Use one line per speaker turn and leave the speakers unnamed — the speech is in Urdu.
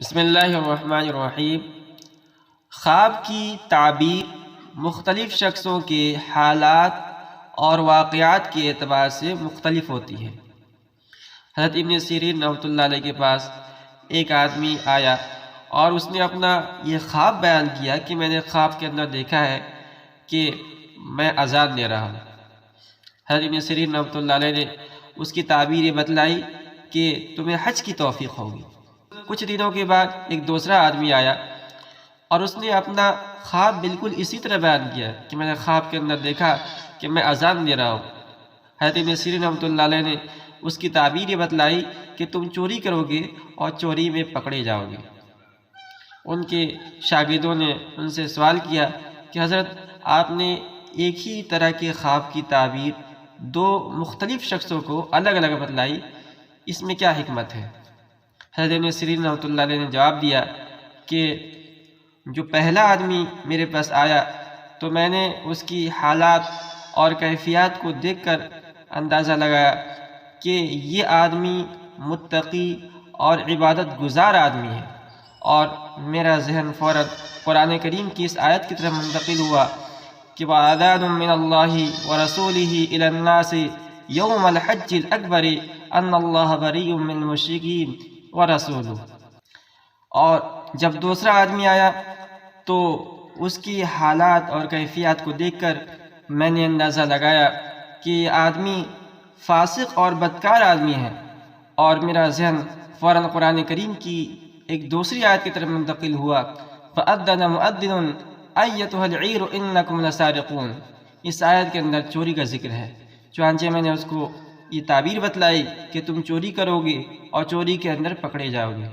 بسم اللہ الرحمن الرحیم۔ خواب کی تعبیر مختلف شخصوں کے حالات اور واقعات کے اعتبار سے مختلف ہوتی ہے۔ حضرت ابن سیرین رحمۃ اللہ علیہ کے پاس ایک آدمی آیا اور اس نے اپنا یہ خواب بیان کیا کہ میں نے خواب کے اندر دیکھا ہے کہ میں اذان دے رہا ہوں۔ حضرت ابن سیرین رحمۃ اللہ علیہ نے اس کی تعبیر یہ بتلائی کہ تمہیں حج کی توفیق ہوگی۔ کچھ دنوں کے بعد ایک دوسرا آدمی آیا اور اس نے اپنا خواب بالکل اسی طرح بیان کیا کہ میں نے خواب کے اندر دیکھا کہ میں اذان دے رہا ہوں۔ حضرت ابن سیرین رحمۃ اللہ علیہ نے اس کی تعبیر یہ بتلائی کہ تم چوری کرو گے اور چوری میں پکڑے جاؤ گے۔ ان کے شاگردوں نے ان سے سوال کیا کہ حضرت آپ نے ایک ہی طرح کے خواب کی تعبیر دو مختلف شخصوں کو الگ الگ بتلائی، اس میں کیا حکمت ہے؟ حضرت ابن سیرین رحمۃ اللہ علیہ نے جواب دیا کہ جو پہلا آدمی میرے پاس آیا تو میں نے اس کی حالات اور کیفیات کو دیکھ کر اندازہ لگایا کہ یہ آدمی متقی اور عبادت گزار آدمی ہے، اور میرا ذہن فوراً قرآن کریم کی اس آیت کی طرف منتقل ہوا کہ وَأَذَانٌ مِّنَ اللَّهِ وَرَسُولِهِ إِلَى النَّاسِ يَوْمَ الْحَجِّ الْأَكْبَرِ أَنَّ اللَّهَ بَرِيءٌ مِّنَ الْمُشْرِكِينَ وَرَسُولُهُ۔ اور جب دوسرا آدمی آیا تو اس کی حالات اور کیفیات کو دیکھ کر میں نے اندازہ لگایا کہ یہ آدمی فاسق اور بدکار آدمی ہے، اور میرا ذہن فوراً قرآن کریم کی ایک دوسری آیت کی طرف منتقل ہوا فَأَذَّنَ مُؤَذِّنٌ أَيَّتُهَا الْعِيرُ إِنَّكُمْ لَسَارِقُونَ۔ اس آیت کے اندر چوری کا ذکر ہے، چنانچہ میں نے اس کو یہ تعبیر بتلائی کہ تم چوری کرو گے اور چوری کے اندر پکڑے جاؤ گے۔